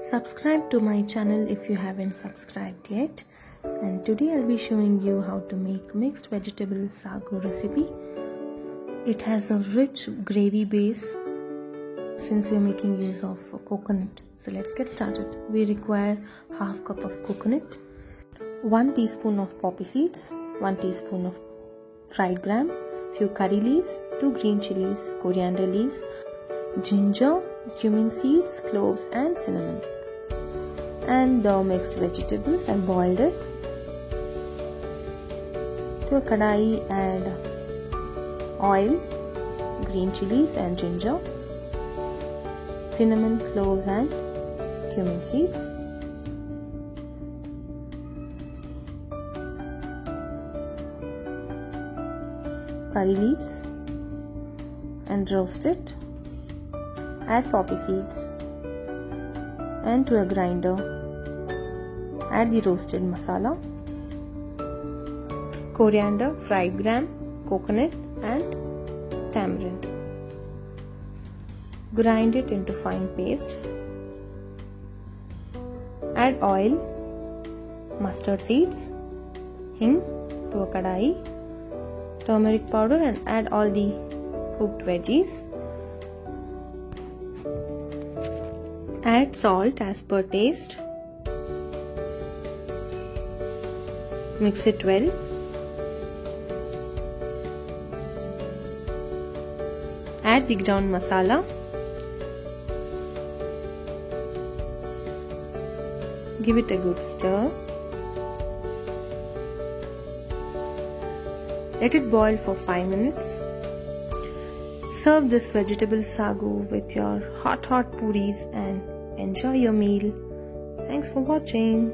Subscribe to my channel if you haven't subscribed yet. And today I'll be showing you how to make mixed vegetable sagu recipe. It has a rich gravy base since we're making use of coconut. So let's get started. We require half cup of coconut, 1 teaspoon of poppy seeds, 1 teaspoon of fried gram, few curry leaves, 2 green chilies, coriander leaves, ginger, cumin seeds, cloves and cinnamon. And the mixed vegetables, I boiled it. To a kadai add oil, green chilies and ginger, cinnamon, cloves and cumin seeds. Curry leaves and roast it. Add poppy seeds and to a grinder add the roasted masala, coriander, fried gram, coconut and tamarind. Grind it into fine paste. Add oil, mustard seeds, hing to a kadai, turmeric powder and add all the cooked veggies. Add salt as per taste. Mix it well. Add the ground masala. Give it a good stir. Let it boil for 5 minutes. Serve this vegetable sagu with your hot puris and enjoy your meal. Thanks for watching.